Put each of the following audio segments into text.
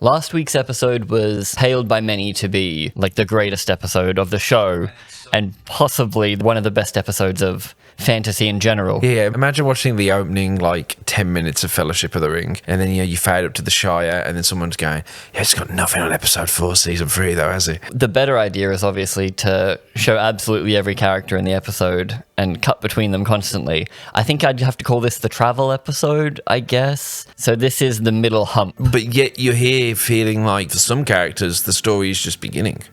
Last week's episode was hailed by many to be like the greatest episode of the show and possibly one of the best episodes of fantasy in general. Yeah, imagine watching the opening, 10 minutes of Fellowship of the Ring, and then, you fade up to the Shire, and then someone's going, it's got nothing on episode 4, season 3, though, has it? The better idea is obviously to show absolutely every character in the episode and cut between them constantly. I think I'd have to call this the travel episode, I guess. So this is the middle hump. But yet you're here feeling like, for some characters, the story is just beginning,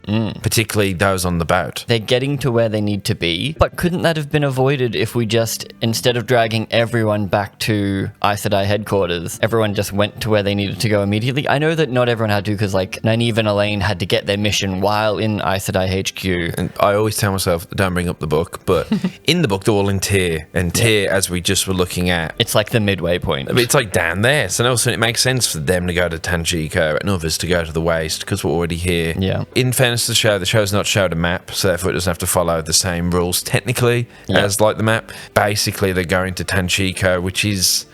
particularly those on the boat. They're getting to where they need to be, but couldn't that have been avoided if we just, instead of dragging everyone back to Aes Sedai headquarters, everyone just went to where they needed to go immediately? I know that not everyone had to, because Nynaeve and Elaine had to get their mission while in Aes Sedai HQ. And I always tell myself, don't bring up the book, but in the book, they're all in Tyr, and Tyr, as we just were looking at, it's like the midway point. It's like down there, so also it makes sense for them to go to Tanchico and others to go to the Waste, because we're already here. Yeah. In fairness to the show's not showed a map, so therefore it doesn't have to follow the same rules technically as the map. Basically, they're going to Tanchico, which is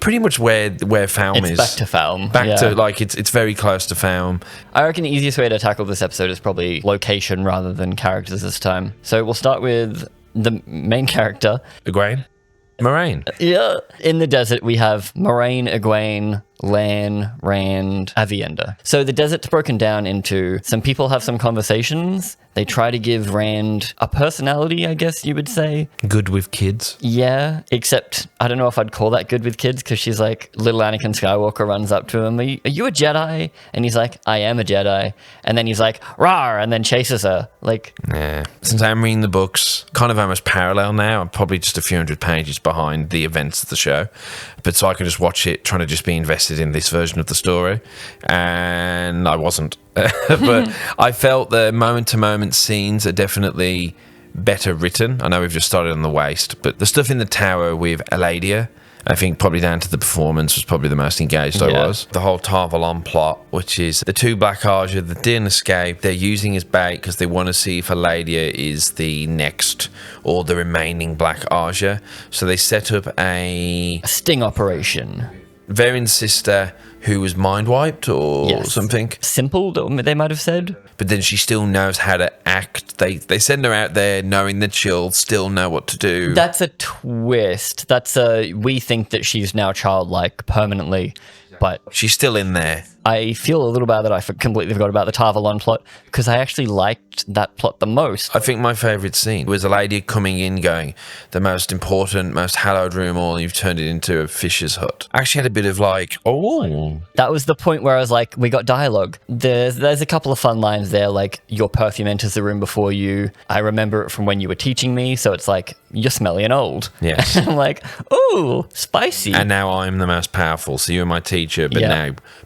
pretty much where Falm is. It's back to Falm. To it's very close to Falm. I reckon the easiest way to tackle this episode is probably location rather than characters this time. So we'll start with the main character, Egwene? Moraine. Yeah. In the desert, we have Moraine, Egwene, Lan, Rand, Avienda. So the desert's broken down into some people have some conversations. They try to give Rand a personality, I guess you would say. Good with kids. Yeah, except I don't know if I'd call that good with kids, because she's like, little Anakin Skywalker runs up to him, are you a Jedi? And he's like, I am a Jedi. And then he's like, rawr, and then chases her. Yeah. Since I'm reading the books, kind of almost parallel now. I'm probably just a few hundred pages behind the events of the show. But so I can just watch it, trying to just be invested in this version of the story. And I wasn't. But I felt the moment-to-moment scenes are definitely better written. I know we've just started on the Waste, but the stuff in the tower with Eladia, I think probably down to the performance, was probably the most engaged I was. The whole Tarvalon plot, which is the two Black Arja that didn't escape, they're using as bait because they want to see if Eladia is the next or the remaining Black Arja. So they set up a sting operation. Varen's sister, who was mind-wiped or something. Simple, they might have said. But then she still knows how to act. They send her out there knowing that she'll still know what to do. That's a twist. We think that she's now childlike permanently, but she's still in there. I feel a little bad that I completely forgot about the Tarvalon plot, because I actually liked that plot the most. I think my favourite scene was a lady coming in going, the most important, most hallowed room all, you've turned it into a fisher's hut. I actually had a bit of oh. That was the point where I was like, we got dialogue. There's a couple of fun lines there, like, your perfume enters the room before you. I remember it from when you were teaching me, so it's like, you're smelly and old. Yes. And I'm like, ooh, spicy. And now I'm the most powerful, so you're my teacher, but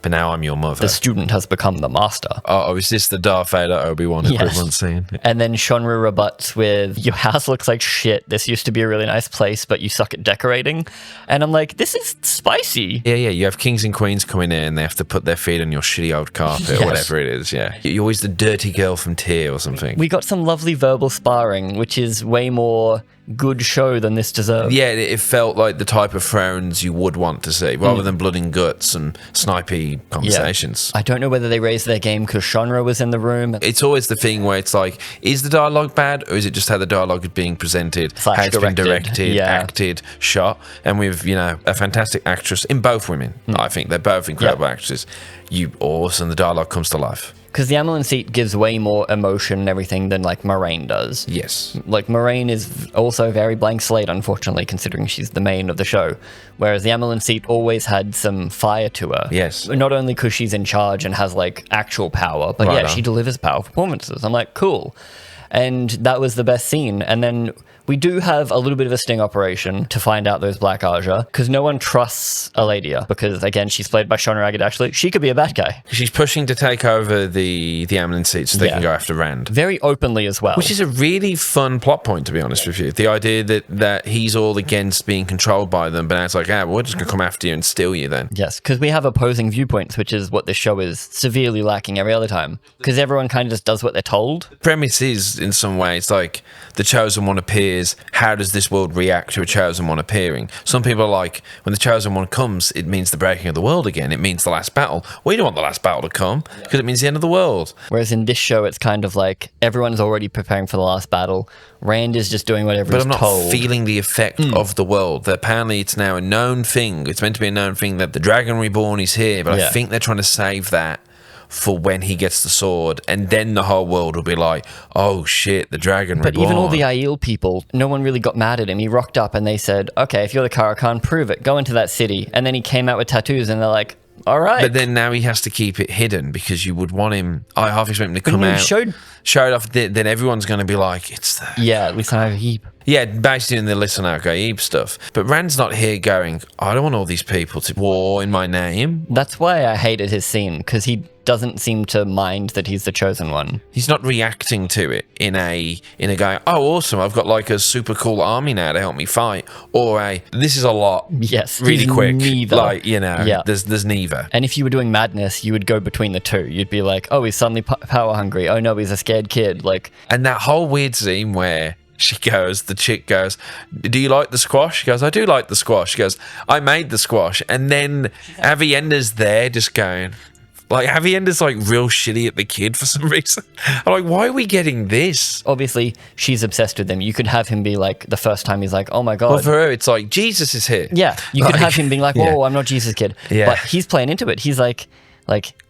now I'm your mother. The student has become the master. Oh, is this the Darth Vader Obi-Wan equivalent scene? And then Shonra rebuts with, your house looks like shit. This used to be a really nice place, but you suck at decorating. And I'm like, this is spicy. Yeah, you have kings and queens coming in and they have to put their feet on your shitty old carpet or whatever it is, You're always the dirty girl from Tyr or something. We got some lovely verbal sparring, which is way more good show than this deserved. Yeah, it felt like the type of thrones you would want to see, rather than blood and guts and snipey conversations. I don't know whether they raised their game because Shonra was in the room. It's always the thing where it's like, is the dialogue bad, or is it just how the dialogue is being presented, how it's been directed, acted, shot? And with, a fantastic actress in both women. I think they're both incredible actresses. All of a sudden the dialogue comes to life. Because the Amelin seat gives way more emotion and everything than, Moraine does. Yes. Moraine is also very blank slate, unfortunately, considering she's the main of the show. Whereas the Amelin seat always had some fire to her. Yes. Not only because she's in charge and has, actual power, but she delivers powerful performances. I'm like, cool. And that was the best scene. And then we do have a little bit of a sting operation to find out those Black Arja, because no one trusts Eladia, because, again, she's played by Shonra Agad-Ashley. She could be a bad guy. She's pushing to take over the Amelin seat so they can go after Rand. Very openly as well. Which is a really fun plot point, to be honest with you. The idea that he's all against being controlled by them, but now it's like, we're just going to come after you and steal you then. Yes, because we have opposing viewpoints, which is what this show is severely lacking every other time. Because everyone kind of just does what they're told. The premise is in some ways, like the Chosen One appears, how does this world react to a Chosen One appearing? Some people are like, when the Chosen One comes, it means the breaking of the world again. It means the last battle. We don't want the last battle to come because it means the end of the world. Whereas in this show, it's kind of like everyone's already preparing for the last battle. Rand is just doing whatever he's told. But I'm not feeling the effect of the world. That apparently it's now a known thing. It's meant to be a known thing that the Dragon Reborn is here, but I think they're trying to save that for when he gets the sword, and then the whole world will be like, oh shit, the Dragon Reborn. But even all the Aiel people, no one really got mad at him. He rocked up and they said, okay, if you're the Karakan, prove it. Go into that city. And then he came out with tattoos and they're like, all right. But then now he has to keep it hidden because you would want him. I half expect him to come out, show it off. Then everyone's going to be like, it's the. Yeah, listen over Heap. Yeah, basically in the listen out go Heap stuff. But Rand's not here going, I don't want all these people to war in my name. That's why I hated his scene, because he doesn't seem to mind that he's the Chosen One. He's not reacting to it in a going, oh awesome, I've got like a super cool army now to help me fight, or a this is a lot, really quick. Neither. Like, you know, there's neither. And if you were doing madness, you would go between the two. You'd be like, oh, he's suddenly power hungry. Oh no, he's a scared kid. Like, and that whole weird scene where the chick goes, do you like the squash? She goes, I do like the squash. She goes, I made the squash. And then Avienda's there just going, like, Avienda's like real shitty at the kid for some reason. I'm like, why are we getting this? Obviously, she's obsessed with him. You could have him be like, the first time he's like, oh my God. Well, for her, it's like, Jesus is here. Yeah, you could have him being like, whoa, I'm not Jesus kid. Yeah. But he's playing into it. He's like,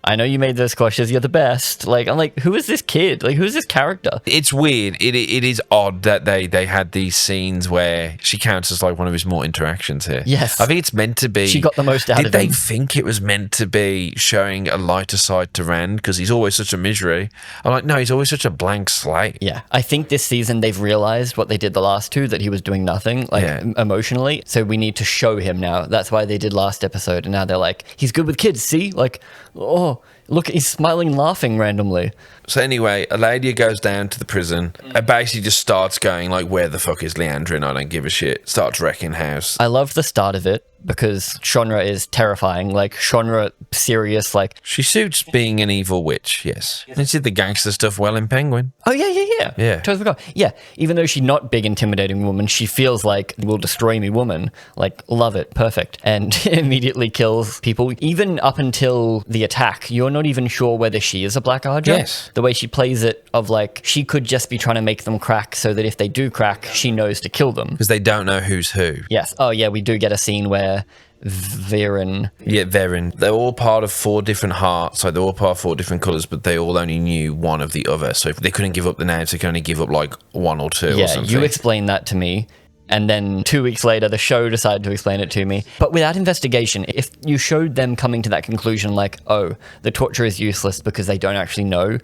I know you made those squashes, you're the best. Like, I'm like, who is this kid? Like, who's this character? It's weird. It is odd that they had these scenes where she counts as like one of his more interactions here. Yes. I think it's meant to be. She got the most out of him. Did they think it was meant to be showing a lighter side to Rand because he's always such a misery? I'm like, no, he's always such a blank slate. Yeah. I think this season they've realized what they did the last two, that he was doing nothing, like emotionally. So we need to show him now. That's why they did last episode. And now they're like, he's good with kids, see? Like, oh, look, he's smiling and laughing randomly. So anyway, Eladia goes down to the prison and basically just starts going like, where the fuck is Leandrin? I don't give a shit. Starts wrecking house. I love the start of it because Shonra is terrifying. Like, Shonra, serious, like... She suits being an evil witch, yes. And she did the gangster stuff well in Penguin. Oh, yeah. Totally forgot. Yeah, even though she's not big, intimidating woman, she feels like, will destroy me woman. Like, love it, perfect. And immediately kills people. Even up until the attack, you're not even sure whether she is a Black Archer. Yes. The way she plays it, of like, she could just be trying to make them crack so that if they do crack, she knows to kill them. Because they don't know who's who. Yes. Oh, yeah, we do get a scene where Varen. Yeah, Varen. They're all part of 4 different hearts. So they're all part of 4 different colours, but they all only knew one of the other. So if they couldn't give up the names, they could only give up like 1 or 2 or something. Yeah, you explained that to me. And then 2 weeks later, the show decided to explain it to me. But without investigation, if you showed them coming to that conclusion like, oh, the torture is useless because they don't actually know,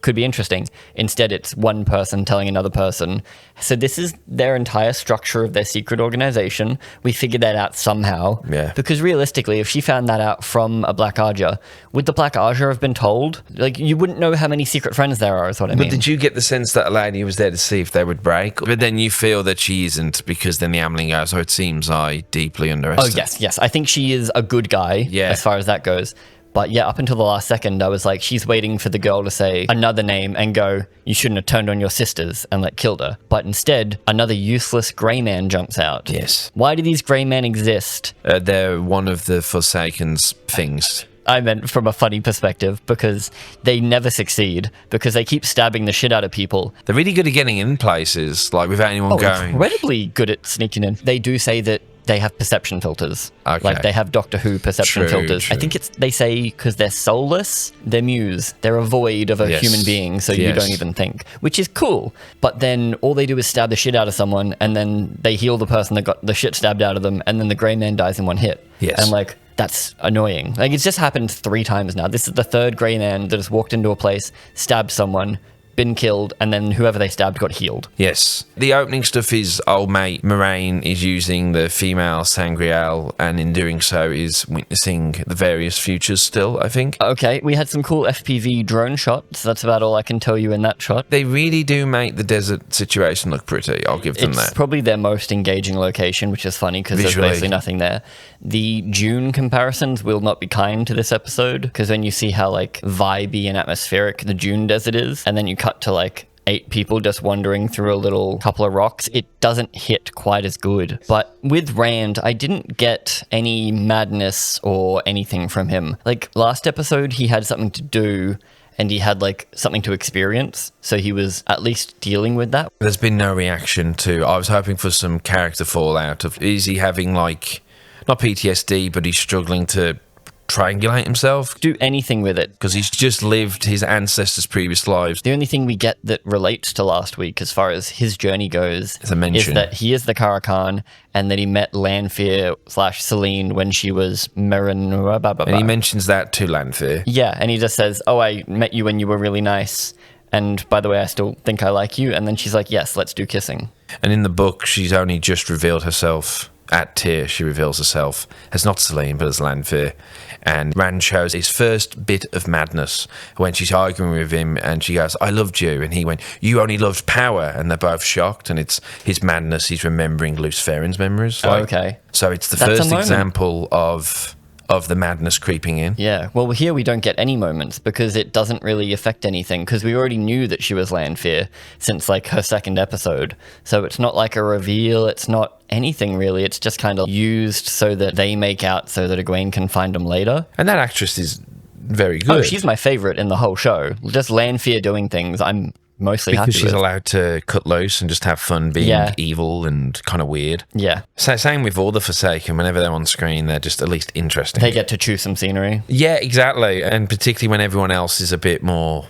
could be interesting. Instead, it's one person telling another person. So this is their entire structure of their secret organization. We figured that out somehow. Yeah. Because realistically, if she found that out from a Black Archer, would the Black Archer have been told? Like, you wouldn't know how many secret friends there are, is what I mean. But did you get the sense that Eladia was there to see if they would break? But then you feel that she isn't, because then the Ameling goes, oh, it seems I deeply underestimate. Oh, yes. I think she is a good guy, as far as that goes. But yeah, up until the last second, I was like, she's waiting for the girl to say another name and go, you shouldn't have turned on your sisters, and like killed her. But instead, another useless grey man jumps out. Yes. Why do these grey men exist? They're one of the Forsaken's things. I meant from a funny perspective, because they never succeed, because they keep stabbing the shit out of people. They're really good at getting in places, like without anyone going. Incredibly good at sneaking in. They do say that they have perception filters. Okay. Like, they have Doctor Who perception filters. True. I think they say because they're soulless, they're muse. They're a void of a human being, so you don't even think, which is cool. But then all they do is stab the shit out of someone, and then they heal the person that got the shit stabbed out of them, and then the grey man dies in one hit. Yes. And like, that's annoying. Like, it's just happened 3 times now. This is the 3rd grey man that has walked into a place, stabbed someone, been killed, and then whoever they stabbed got healed. Yes. The opening stuff is old mate Moraine is using the female Sangreal, and in doing so is witnessing the various futures still, I think. Okay, we had some cool FPV drone shots. That's about all I can tell you in that shot. They really do make the desert situation look pretty. I'll give them that. It's probably their most engaging location, which is funny because there's basically nothing there. The June comparisons will not be kind to this episode, because when you see how like vibey and atmospheric the June desert is, and then you cut to like 8 people just wandering through a little couple of rocks, it doesn't hit quite as good. But with Rand, I didn't get any madness or anything from him. Like last episode, he had something to do and he had like something to experience. So he was at least dealing with that. There's been no reaction to, I was hoping for some character fallout of, is he having like, not PTSD, but he's struggling to triangulate himself, do anything with it, because he's just lived his ancestors' previous lives. The only thing we get that relates to last week as far as his journey goes is that he is the Caracan and that he met Lanfear / Selene when she was Meryn. And he mentions that to Lanfear. Yeah, and he just says, oh, I met you when you were really nice, and by the way, I still think I like you. And then she's like, yes, let's do kissing. And in the book, she's only just revealed herself. At Tyr, she reveals herself as not Selene, but as Lanfear. And Rand shows his first bit of madness when she's arguing with him and she goes, I loved you. And he went, you only loved power. And they're both shocked. And it's his madness. He's remembering Luce Ferrin's memories. Okay. So it's the first example of the madness creeping in. Yeah. Well, here we don't get any moments because it doesn't really affect anything because we already knew that she was Lanfear since like her second episode. So it's not like a reveal. It's not anything really. It's just kind of used so that they make out so that Egwene can find them later. And that actress is very good. Oh, she's my favorite in the whole show. Just Lanfear doing things. I'm mostly happy with. Because she's allowed to cut loose and just have fun being evil and kind of weird. Yeah. Same with all the Forsaken. Whenever they're on screen, they're just at least interesting. They get to choose some scenery. Yeah, exactly. And particularly when everyone else is a bit more,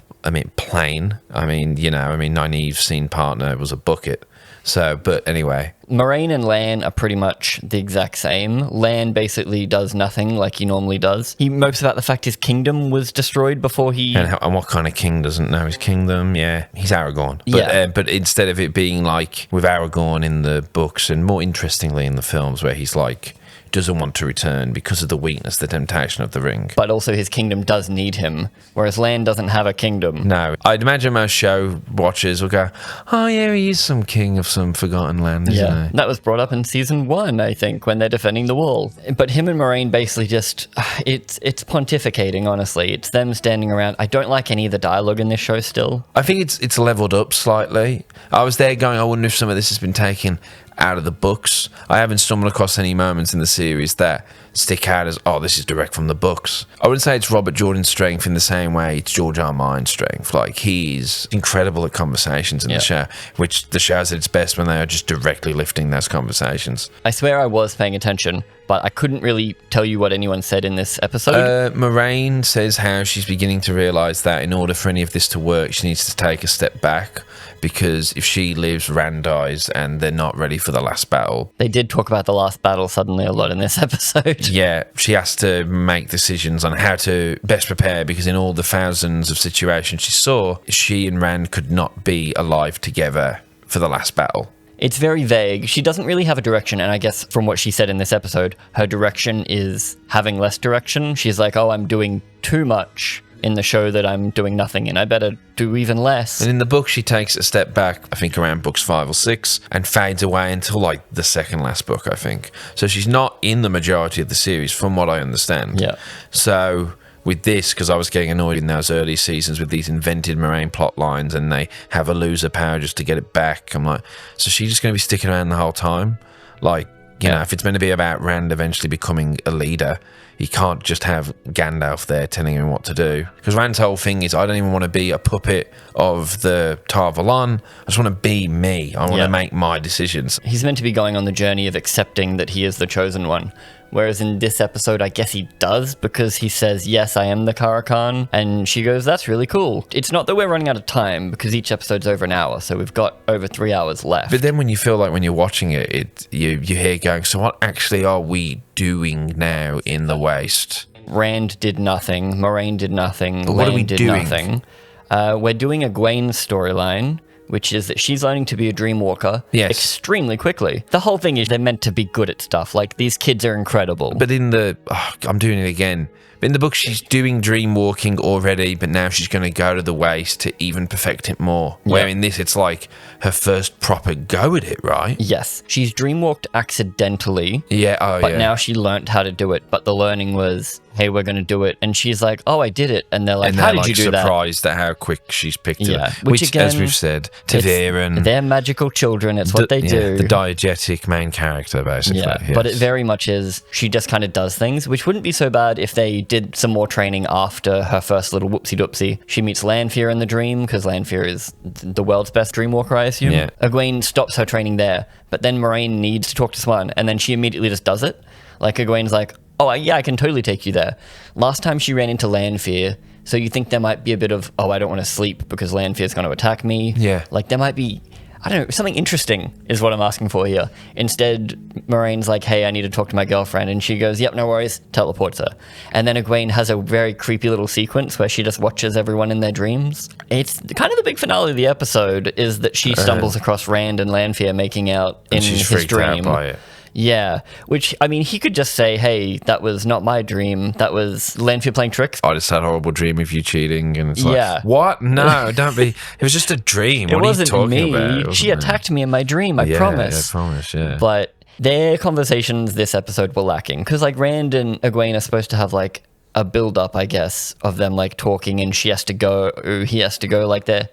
plain. Nynaeve's scene partner was a bucket. So, but anyway. Moiraine and Lan are pretty much the exact same. Lan basically does nothing like he normally does. He mopes about the fact his kingdom was destroyed before he... And what kind of king doesn't know his kingdom? Yeah, he's Aragorn. But, but instead of it being like with Aragorn in the books and more interestingly in the films where he's like... doesn't want to return because of the weakness, the temptation of the ring. But also his kingdom does need him, whereas Lan doesn't have a kingdom. No. I'd imagine most show watchers will go, oh yeah, he is some king of some forgotten land, isn't he? That was brought up in season 1, I think, when they're defending the wall. But him and Moiraine basically just, it's pontificating, honestly. It's them standing around. I don't like any of the dialogue in this show still. I think it's leveled up slightly. I was there going, I wonder if some of this has been taken out of the books. I haven't stumbled across any moments in the series that stick out as, oh, this is direct from the books. I wouldn't say it's Robert Jordan's strength in the same way it's George R. R. Martin's strength. Like, he's incredible at conversations in the show, which the show's at its best when they are just directly lifting those conversations. I swear I was paying attention, but I couldn't really tell you what anyone said in this episode. Moiraine says how she's beginning to realise that in order for any of this to work, she needs to take a step back, because if she lives, Rand dies, and they're not ready for the last battle. They did talk about the last battle suddenly a lot in this episode. Yeah, she has to make decisions on how to best prepare, because in all the thousands of situations she saw, she and Rand could not be alive together for the last battle. It's very vague. She doesn't really have a direction, and I guess from what she said in this episode, her direction is having less direction. She's like, oh, I'm doing too much in the show that I'm doing nothing in. I better do even less. And in the book, she takes a step back, I think around books 5 or 6, and fades away until like the second last book, I think. So she's not in the majority of the series, from what I understand. Yeah. So with this, because I was getting annoyed in those early seasons with these invented Moiraine plot lines, and they have a loser power just to get it back. I'm like, so she's just going to be sticking around the whole time? Like, you know, if it's meant to be about Rand eventually becoming a leader, you can't just have Gandalf there telling him what to do. Because Rand's whole thing is, I don't even want to be a puppet of the Tar Valon. I just want to be me. I want to make my decisions. He's meant to be going on the journey of accepting that he is the chosen one. Whereas in this episode, I guess he does, because he says, yes, I am the Caracan. And she goes, that's really cool. It's not that we're running out of time, because each episode's over an hour, so we've got over 3 hours left. But then when you feel like when you're watching it, you hear going, so what actually are we doing now in the Waste? Rand did nothing. Moiraine did nothing. Lan did nothing. We're doing a Egwene storyline, which is that she's learning to be a dream walker extremely quickly. The whole thing is they're meant to be good at stuff. Like, these kids are incredible. But in the... I'm doing it again. In the book, she's doing dream walking already, but now she's going to go to the waste to even perfect it more. Yeah. Where in this, it's like her first proper go at it, right? Yes. She's dreamwalked accidentally. Yeah, but now she learnt how to do it. But the learning was, hey, we're going to do it. And she's like, oh, I did it. And they're like, how did you do that? Surprised at how quick she's picked it up. Which again, as we've said, Ta'veren. They're magical children. It's what they do. The diegetic main character, basically. Yeah, yes. But it very much is, she just kind of does things, which wouldn't be so bad if they did some more training after her first little whoopsie-doopsie. She meets Lanfear in the dream, because Lanfear is the world's best dreamwalker, I assume. Yeah. Egwene stops her training there, but then Moiraine needs to talk to someone, and then she immediately just does it. Like, Egwene's like, oh, yeah, I can totally take you there. Last time she ran into Lanfear, so you think there might be a bit of, oh, I don't want to sleep because Lanfear's going to attack me. Yeah. Like, there might be, I don't know, something interesting is what I'm asking for here. Instead, Moraine's like, hey, I need to talk to my girlfriend. And she goes, yep, no worries, teleports her. And then Egwene has a very creepy little sequence where she just watches everyone in their dreams. It's kind of the big finale of the episode is that she stumbles across Rand and Lanfear making out in his dream. She's freaked out by it. Yeah, which, I mean, he could just say, hey, that was not my dream. That was Lanfear playing tricks. I just had a horrible dream of you cheating. And it's like, what? No, don't be. It was just a dream. What are you talking about? She attacked me in my dream, I promise. I promise, yeah. But their conversations this episode were lacking. Because, like, Rand and Egwene are supposed to have, like, a build-up, I guess, of them, like, talking. And she has to go, he has to go. Like, they're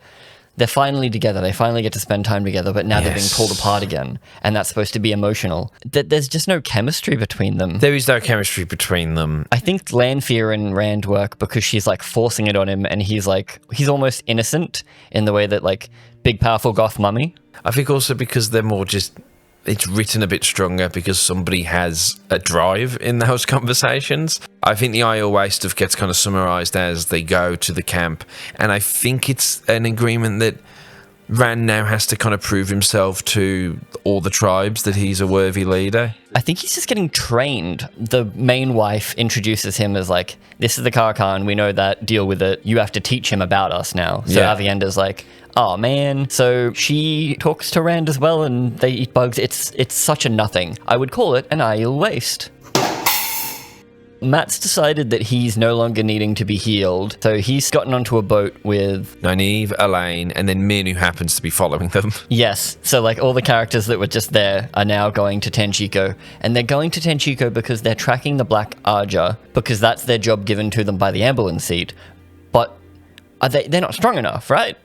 finally together. They finally get to spend time together, but now they're being pulled apart again. And that's supposed to be emotional. There's just no chemistry between them. There is no chemistry between them. I think Lanfear and Rand work because she's like forcing it on him and he's almost innocent in the way that like big, powerful goth mummy. I think also because they're more just... It's written a bit stronger because somebody has a drive in those conversations. I think the Isle Way stuff gets kind of summarised as they go to the camp. And I think it's an agreement that Rand now has to kind of prove himself to all the tribes that he's a worthy leader. I think he's just getting trained. The main wife introduces him as like, this is the Karakan, we know that, deal with it. You have to teach him about us now. So Avienda's like, oh man. So she talks to Rand as well and they eat bugs. It's such a nothing. I would call it an Aiel waste. Matt's decided that he's no longer needing to be healed, so he's gotten onto a boat with Nynaeve, Elaine, and then Min, who happens to be following them. Yes, so like all the characters that were just there are now going to Tanchico, and they're going to Tanchico because they're tracking the Black Arja, because that's their job given to them by the ambulance seat. But they're not strong enough, right?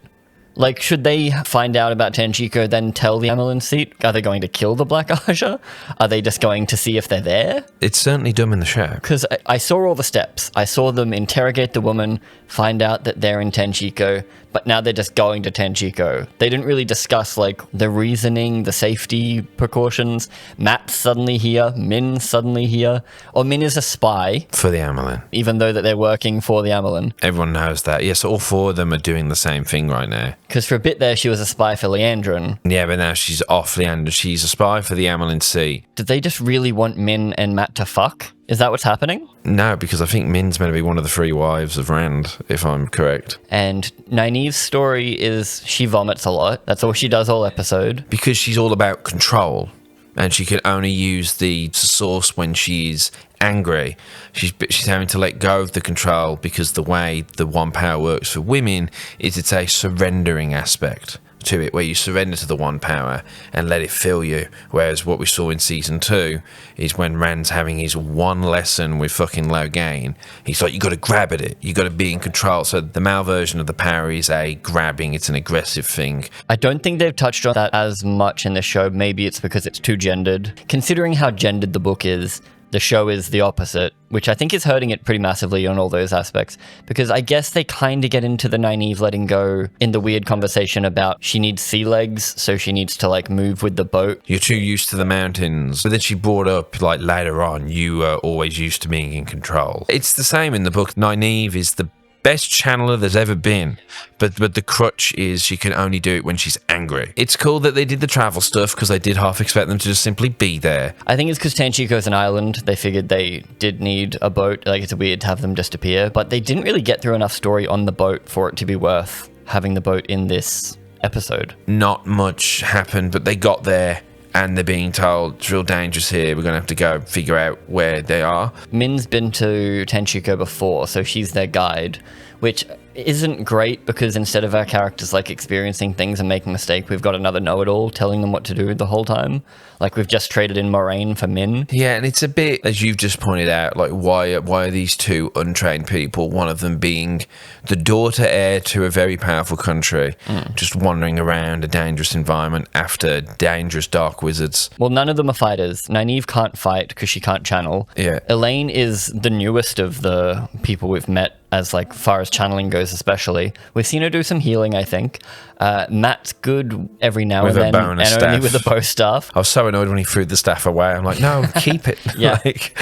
Like, should they find out about Tanchico, then tell the ambulance seat? Are they going to kill the Black Arja? Are they just going to see if they're there? It's certainly dumb in the show. Because I saw all the steps. I saw them interrogate the woman, find out that they're in Tanchico, but now they're just going to Tanchico. They didn't really discuss, like, the reasoning, the safety precautions. Matt's suddenly here. Min's suddenly here. Or Min is a spy. For the Amelin. Even though that they're working for the Amelin. Everyone knows that. Yes, all four of them are doing the same thing right now. Because for a bit there, she was a spy for Liandrin. Yeah, but now she's off Liandrin. She's a spy for the Amelin Sea. Did they just really want Min and Matt to fuck? Is that what's happening? No, because I think Min's meant to be one of the 3 wives of Rand, if I'm correct. And Nynaeve's story is she vomits a lot. That's all she does all episode. Because she's all about control. And she can only use the source when she's angry. She's having to let go of the control because the way the one power works for women is it's a surrendering aspect to it, where you surrender to the one power and let it fill you. Whereas what we saw in season 2 is when Rand's having his one lesson with fucking Logain, he's like, you got to grab at it, you got to be in control. So the male version of the power is a grabbing, it's an aggressive thing. I don't think they've touched on that as much in the show. Maybe it's because it's too gendered. Considering how gendered the book is, the show is the opposite, which I think is hurting it pretty massively on all those aspects. Because I guess they kind of get into the Nynaeve letting go in the weird conversation about she needs sea legs, so she needs to like move with the boat. You're too used to the mountains. But then she brought up like later on, you are always used to being in control. It's the same in the book. Nynaeve is the best channeler there's ever been, but the crutch is she can only do it when she's angry. It's cool that they did the travel stuff because I did half expect them to just simply be there. I think it's because Tanchico's an island. They figured they did need a boat. Like, it's weird to have them just appear, but they didn't really get through enough story on the boat for it to be worth having the boat in this episode. Not much happened, but they got there and they're being told it's real dangerous here. We're going to have to go figure out where they are. Min's been to Tanchico before, so she's their guide, which isn't great because instead of our characters like experiencing things and making mistakes, we've got another know-it-all telling them what to do the whole time. Like we've just traded in Moraine for Min. Yeah, and it's a bit, as you've just pointed out, like why are these two untrained people, one of them being the daughter heir to a very powerful country, just wandering around a dangerous environment after dangerous dark wizards? Well, none of them are fighters. Nynaeve can't fight because she can't channel. Yeah. Elaine is the newest of the people we've met, as like far as channeling goes especially. We've seen her do some healing, I think. Matt's good every now With and a then, bow and and a only staff. with a bow staff. I was so annoyed when he threw the staff away. I'm like, no, keep it. Yeah. Like,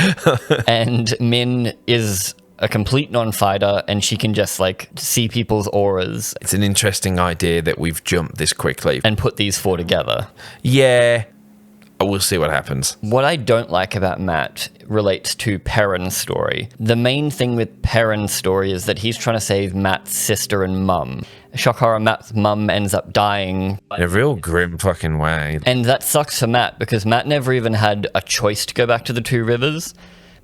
And Min is a complete non-fighter, and she can just like see people's auras it's an interesting idea that we've jumped this quickly. and put these four together. Yeah, we'll see what happens. What I don't like about Matt relates to Perrin's story. The main thing with Perrin's story is that he's trying to save Matt's sister and mum. Shock horror, Matt's mum ends up dying. In a real grim fucking way. And that sucks for Matt because Matt never even had a choice to go back to the Two Rivers.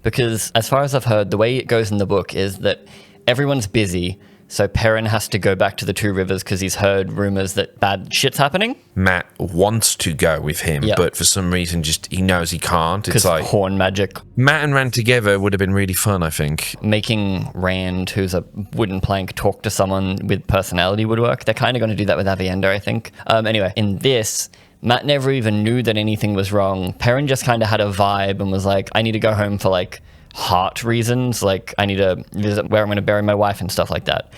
Because as far as I've heard, the way it goes in the book is that everyone's busy. So Perrin has to go back to the Two Rivers because he's heard rumors that bad shit's happening. Matt wants to go with him, Yep. but for some reason just he knows he can't. It's Because like horn magic. Matt and Rand together would have been really fun, I think. Making Rand, who's a wooden plank, talk to someone with personality would work. They're kind of going to do that with Avienda, I think. Anyway, in this, Matt never even knew that anything was wrong. Perrin just kind of had a vibe and was like, I need to go home for like heart reasons. Like I need to visit where I'm going to bury my wife and stuff like that.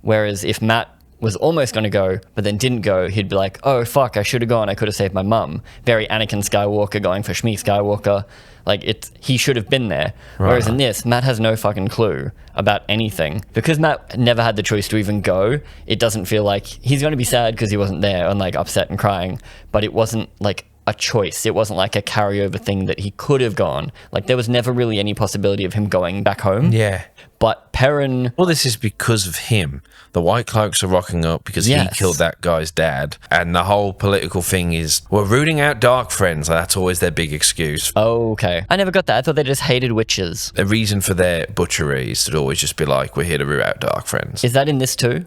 Whereas if Matt was almost going to go, but then didn't go, he'd be like, oh, fuck, I should have gone. I could have saved my mum. Very Anakin Skywalker going for Shmi Skywalker. Like, he should have been there. Right. Whereas in this, Matt has no fucking clue about anything. Because Matt never had the choice to even go, it doesn't feel like he's going to be sad because he wasn't there and, like, upset and crying. But it wasn't, like, a choice. It wasn't like a carryover thing that he could have gone. Like, there was never really any possibility of him going back home. Yeah. But Perrin... Well, this is because of him. The White Cloaks are rocking up because he killed that guy's dad. And the whole political thing is, we're rooting out dark friends. That's always their big excuse. Oh, okay. I never got that. I thought they just hated witches. A reason for their butchery is to always just be like, we're here to root out dark friends. Is that in this too?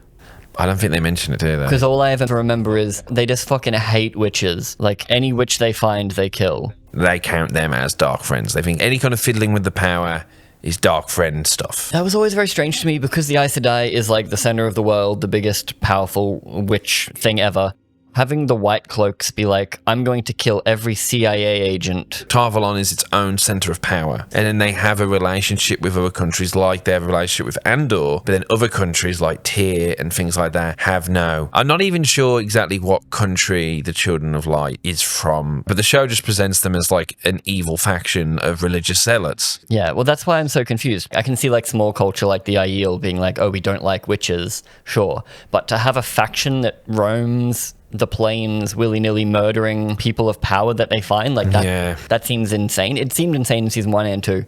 I don't think they mention it, do they? Because all I ever remember is they just fucking hate witches. Like, any witch they find, they kill. They count them as dark friends. They think any kind of fiddling with the power is dark friend stuff. That was always very strange to me because the Aes Sedai is like the center of the world, the biggest powerful witch thing ever. Having the White Cloaks be like, I'm going to kill every CIA agent. Tarvalon is its own center of power. And then they have a relationship with other countries, like they have a relationship with Andor, but then other countries like Tyr and things like that have no. I'm not even sure exactly what country the Children of Light is from, but the show just presents them as like an evil faction of religious zealots. Yeah, well, that's why I'm so confused. I can see like small culture like the Aiel being like, oh, we don't like witches, sure. But to have a faction that roams the plains willy-nilly murdering people of power that they find, like that seems insane. It seemed insane in season 1 and 2,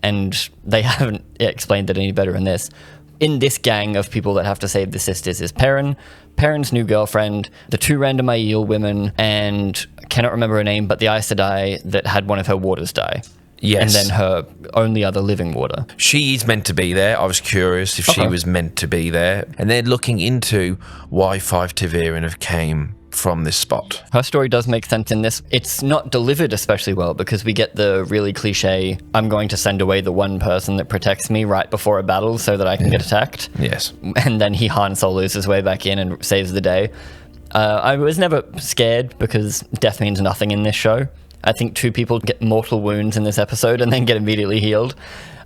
and they haven't explained it any better in this. In this gang of people that have to save the sisters is Perrin's new girlfriend, the 2 random Aiel women, and I cannot remember her name, but the Aes Sedai that had one of her warders die. Yes. And then her only other living warder. She's meant to be there. I was curious if she was meant to be there. And they're looking into why 5 Ta'veren have came from this spot. Her story does make sense in this. It's not delivered especially well because we get the really cliche, I'm going to send away the one person that protects me right before a battle so that I can get attacked. Yes. And then he Han Solos his way back in and saves the day. I was never scared because death means nothing in this show. I think 2 people get mortal wounds in this episode and then get immediately healed.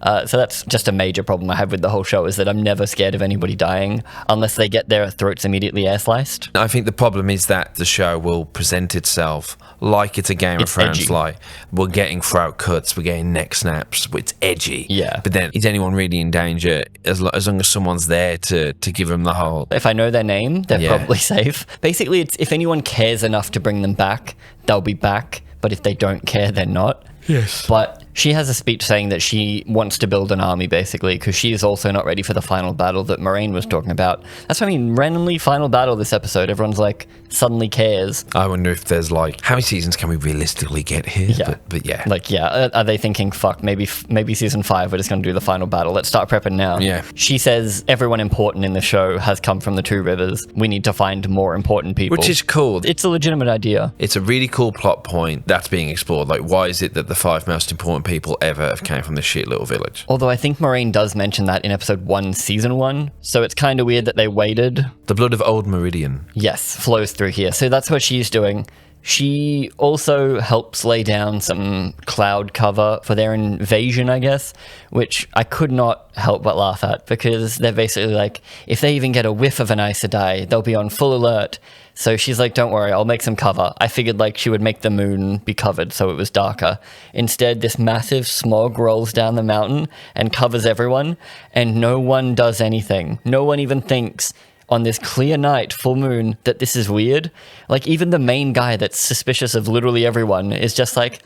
So that's just a major problem I have with the whole show, is that I'm never scared of anybody dying unless they get their throats immediately air sliced. I think the problem is that the show will present itself like it's a Game of Thrones. Edgy. Like, we're getting throat cuts, we're getting neck snaps, it's edgy. Yeah. But then, is anyone really in danger as long as someone's there to give them the whole... If I know their name, they're probably safe. Basically, it's if anyone cares enough to bring them back, they'll be back. But if they don't care, they're not. Yes. But She has a speech saying that she wants to build an army, basically, because she is also not ready for the final battle that Moraine was talking about. That's what I mean, randomly final battle this episode. Everyone's like, suddenly cares. I wonder if there's like, how many seasons can we realistically get here? Yeah. But yeah. Like, yeah, are they thinking, fuck, maybe season 5, we're just going to do the final battle. Let's start prepping now. Yeah. She says everyone important in the show has come from the Two Rivers. We need to find more important people. Which is cool. It's a legitimate idea. It's a really cool plot point that's being explored. Like, why is it that the 5 most important people ever have came from this shit little village? Although I think Moraine does mention that in episode 1, season 1. So it's kind of weird that they waited. The blood of Old Meridian. Yes, flows through here. So that's what she's doing. She also helps lay down some cloud cover for their invasion, I guess, which I could not help but laugh at, because they're basically like, if they even get a whiff of an Aes Sedai, they'll be on full alert. So she's like, don't worry, I'll make some cover. I figured like she would make the moon be covered so it was darker. Instead, this massive smog rolls down the mountain and covers everyone, and no one does anything. No one even thinks on this clear night, full moon, that this is weird. Like, even the main guy that's suspicious of literally everyone is just like,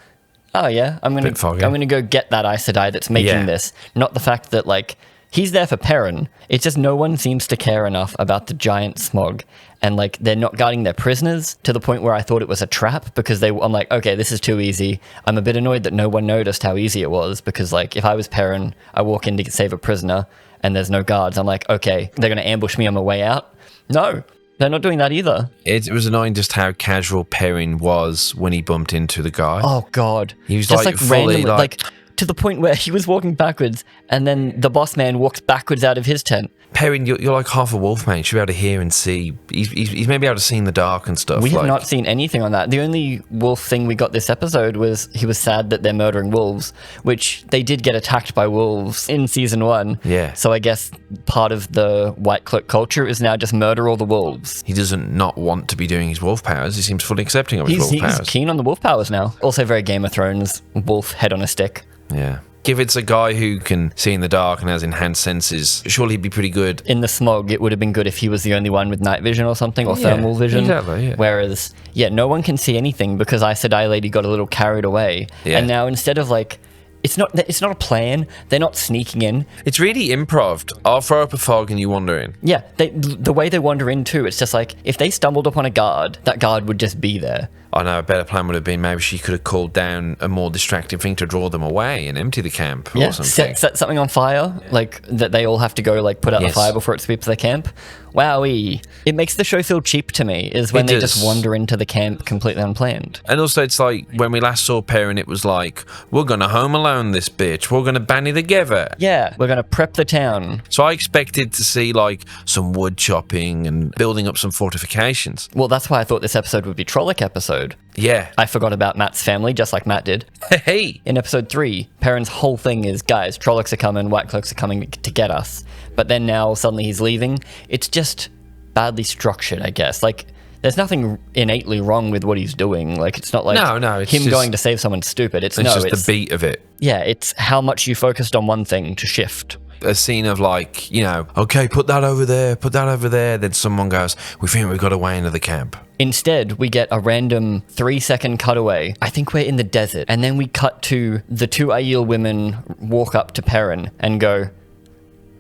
oh yeah, I'm gonna go get that Aes Sedai that's making this. Not the fact that, like, he's there for Perrin. It's just no one seems to care enough about the giant smog. And, like, they're not guarding their prisoners to the point where I thought it was a trap, because I'm like, okay, this is too easy. I'm a bit annoyed that no one noticed how easy it was, because, like, if I was Perrin, I walk in to save a prisoner, and there's no guards. I'm like, okay, they're going to ambush me on my way out? No, they're not doing that either. It was annoying just how casual Perrin was when he bumped into the guy. Oh, God. He was just like fully randomly, like, to the point where he was walking backwards, and then the boss man walks backwards out of his tent. Perrin, you're like half a wolf, man. You should be able to hear and see. He's maybe able to see in the dark and stuff. We have not seen anything on that. The only wolf thing we got this episode was he was sad that they're murdering wolves, which they did get attacked by wolves in season 1. Yeah. So I guess part of the White Cloak culture is now just murder all the wolves. He doesn't not want to be doing his wolf powers. He seems fully accepting of his wolf powers. He's keen on the wolf powers now. Also very Game of Thrones, wolf head on a stick. Yeah. If it's a guy who can see in the dark and has enhanced senses, surely he'd be pretty good. In the smog, it would have been good if he was the only one with night vision or something, or thermal vision. Exactly, yeah. Whereas, no one can see anything because Aes Sedai lady got a little carried away. Yeah. And now instead of like, it's not a plan. They're not sneaking in. It's really improv. I'll throw up a fog and you wander in. Yeah, the way they wander in too, it's just like, if they stumbled upon a guard, that guard would just be there. I know, a better plan would have been maybe she could have called down a more distracting thing to draw them away and empty the camp or something. Set something on fire, like that they all have to go like put out the fire before it sweeps their camp. Wowee. It makes the show feel cheap to me, is when they just wander into the camp completely unplanned. And also it's like, when we last saw Perrin, it was like, we're going to home alone this bitch. We're going to banny together. Yeah, we're going to prep the town. So I expected to see like some wood chopping and building up some fortifications. Well, that's why I thought this episode would be Trolloc episode. Yeah. I forgot about Matt's family, just like Matt did. Hey! In episode 3, Perrin's whole thing is, guys, Trollocs are coming, White Cloaks are coming to get us. But then now suddenly he's leaving. It's just badly structured, I guess. Like, there's nothing innately wrong with what he's doing. Like, it's not like it's him going to save someone stupid. It's just the beat of it. Yeah, it's how much you focused on one thing to shift. A scene of like, okay, put that over there. Then someone goes, we think we've got a way into the camp. Instead, we get a random 3-second cutaway. I think we're in the desert. And then we cut to the 2 Aiel women walk up to Perrin and go,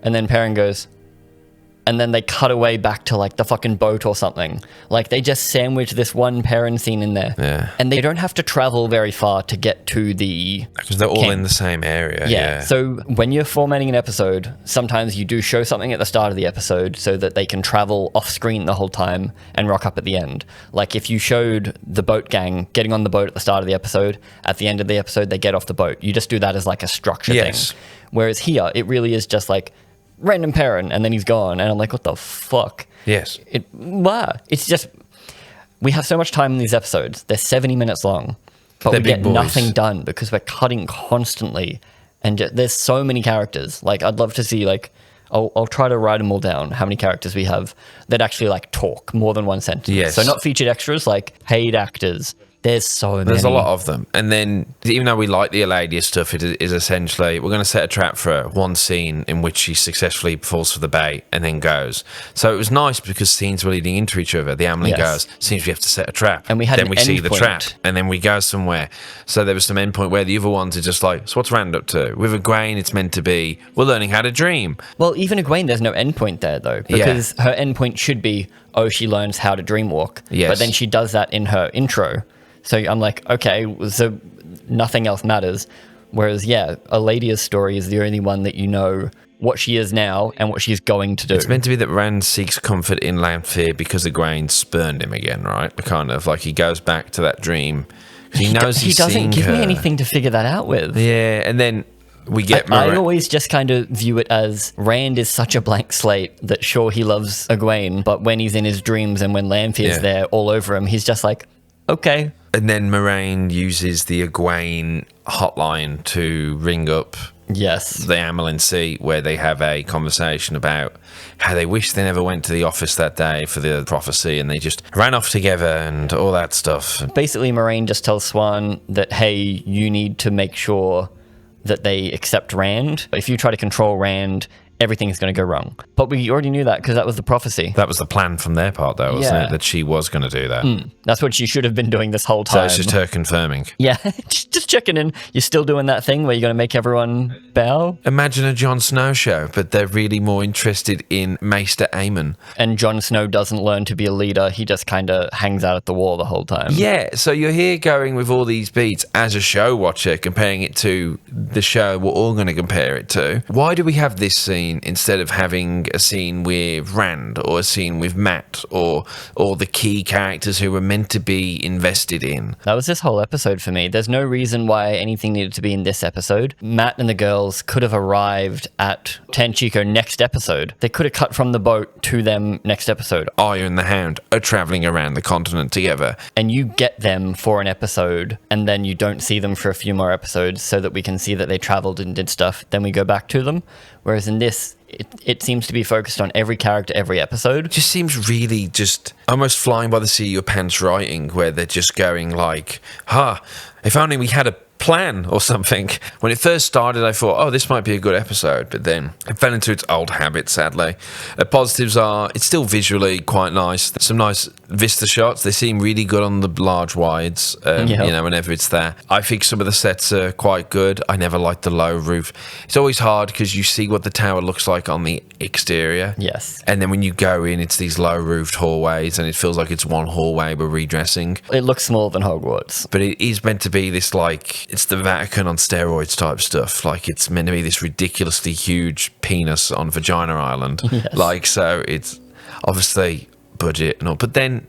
and then Perrin goes, and then they cut away back to like the fucking boat or something. Like, they just sandwich this one Perrin scene in there. Yeah. And they don't have to travel very far to get to the because they're all in the same area. Yeah. So when you're formatting an episode, sometimes you do show something at the start of the episode so that they can travel off screen the whole time and rock up at the end. Like, if you showed the boat gang getting on the boat at the start of the episode, at the end of the episode they get off the boat. You just do that as like a structure thing. Whereas here, it really is just like random Perrin, and then he's gone, and I'm like, what the fuck? Yes. It's just, we have so much time in these episodes. They're 70 minutes long, but we get nothing done because we're cutting constantly, and there's so many characters. Like, I'd love to see, like, I'll try to write them all down, how many characters we have that actually like talk more than one sentence. Yes. So not featured extras, like paid actors. There's so many. There's a lot of them. And then, even though we like the Eladia stuff, it is essentially, we're going to set a trap for her. One scene in which she successfully falls for the bait and then goes. So it was nice because scenes were leading into each other. The Amelie goes, seems we have to set a trap. And we had then we see the point. trap. And then we go somewhere. So there was some endpoint where the other ones are just like, so what's Rand up to? With Egwene, it's meant to be, we're learning how to dream. Well, even Egwene, there's no endpoint there, though. Because her endpoint should be, she learns how to dreamwalk. Yes. But then she does that in her intro. So I'm like, okay, so nothing else matters. Whereas, Eladia's story is the only one that you know what she is now and what she's going to do. It's meant to be that Rand seeks comfort in Lanfear because Egwene spurned him again, right? Kind of like he goes back to that dream. He knows he doesn't give me anything to figure that out with. Yeah, and then we get I always just kind of view it as Rand is such a blank slate that sure he loves Egwene, but when he's in his dreams and when Lanfear's there all over him, he's just like, okay. And then Moraine uses the Egwene hotline to ring up the Amelin seat, where they have a conversation about how they wish they never went to the office that day for the prophecy and they just ran off together and all that stuff. Basically, Moraine just tells Swan that, hey, you need to make sure that they accept Rand. If you try to control Rand, everything's going to go wrong. But we already knew that because that was the prophecy. That was the plan from their part, though, wasn't it? That she was going to do that. That's what she should have been doing this whole time. So it's just her confirming. Yeah, just checking in. You're still doing that thing where you're going to make everyone bow? Imagine a Jon Snow show, but they're really more interested in Maester Aemon. And Jon Snow doesn't learn to be a leader. He just kind of hangs out at the wall the whole time. Yeah, so you're here going with all these beats as a show watcher, comparing it to the show we're all going to compare it to. Why do we have this scene instead of having a scene with Rand or a scene with Matt or the key characters who were meant to be invested in? That was this whole episode for me. There's no reason why anything needed to be in this episode. Matt and the girls could have arrived at Tanchico next episode. They could have cut from the boat to them next episode. Arya and the Hound are traveling around the continent together. And you get them for an episode and then you don't see them for a few more episodes so that we can see that they traveled and did stuff. Then we go back to them. Whereas in this, it seems to be focused on every character, every episode. It just seems really just almost flying by the seat of your pants writing, where they're just going like, if only we had a plan or something. When it first started, I thought, this might be a good episode, but then it fell into its old habit, sadly. The positives are, it's still visually quite nice. There's some nice vista shots. They seem really good on the large wides, whenever it's there. I think some of the sets are quite good. I never liked the low roof. It's always hard because you see what the tower looks like on the exterior. Yes. And then when you go in, it's these low roofed hallways and it feels like it's one hallway we're redressing. It looks smaller than Hogwarts. But it is meant to be this like, it's the Vatican on steroids type stuff. Like it's meant to be this ridiculously huge penis on Vagina Island. Yes. Like, so it's obviously budget and all. But then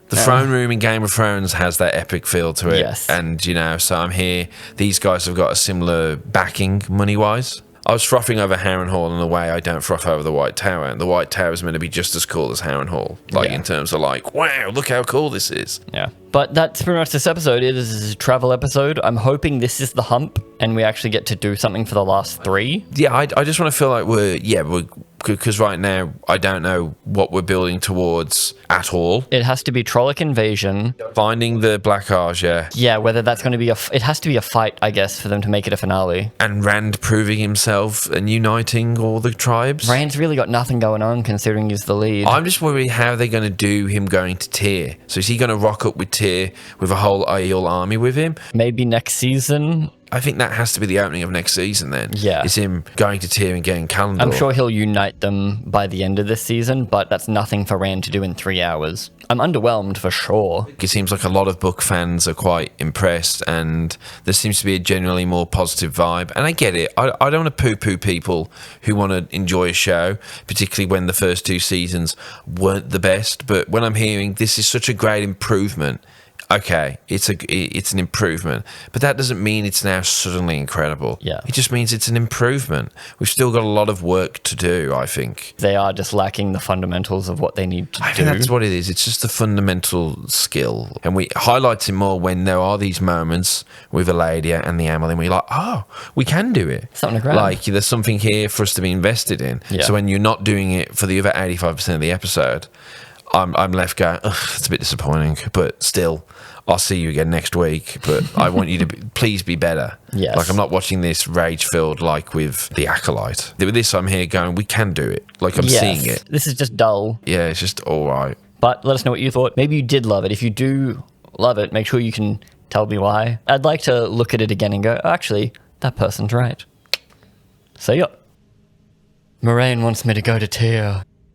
the throne room in Game of Thrones has that epic feel to it. Yes. And, so I'm here. These guys have got a similar backing money-wise. I was frothing over Harrenhal in a way I don't froth over the White Tower. And the White Tower is meant to be just as cool as Harrenhal. In terms of like, wow, look how cool this is. Yeah. But that's pretty much this episode. It is a travel episode. I'm hoping this is the hump and we actually get to do something for the last 3. Yeah, I just want to feel like we're because right now I don't know what we're building towards at all. It has to be Trolloc invasion. Finding the Black Archer. Yeah, whether that's going to be it has to be a fight, I guess, for them to make it a finale. And Rand proving himself and uniting all the tribes. Rand's really got nothing going on considering he's the lead. I'm just worried how they're going to do him going to Tyr. So is he going to rock up with Tyr with a whole Aiel army with him? Maybe next season. I think that has to be the opening of next season then. Yeah. It's him going to Tyr and getting Calendar. I'm sure he'll unite them by the end of this season, but that's nothing for Rand to do in 3 hours. I'm underwhelmed for sure. It seems like a lot of book fans are quite impressed and there seems to be a generally more positive vibe. And I get it. I don't want to poo-poo people who want to enjoy a show, particularly when the first 2 seasons weren't the best. But when I'm hearing this is such a great improvement, okay, it's an improvement, but that doesn't mean it's now suddenly incredible. Yeah. It just means it's an improvement. We've still got a lot of work to do, I think. They are just lacking the fundamentals of what they need to do. I think that's what it is. It's just the fundamental skill. And we highlight it more when there are these moments with Eladia and the Amelie, and we're like, we can do it. Something to grab. Like, there's something here for us to be invested in. Yeah. So when you're not doing it for the other 85% of the episode, I'm left going, ugh, it's a bit disappointing, but still, I'll see you again next week. But I want you to please be better. Yes. Like, I'm not watching this rage-filled like with The Acolyte. With this, I'm here going, we can do it. Like, I'm seeing it. This is just dull. Yeah, it's just all right. But let us know what you thought. Maybe you did love it. If you do love it, make sure you can tell me why. I'd like to look at it again and go, actually, that person's right. So, yeah. Moraine wants me to go to Tyr.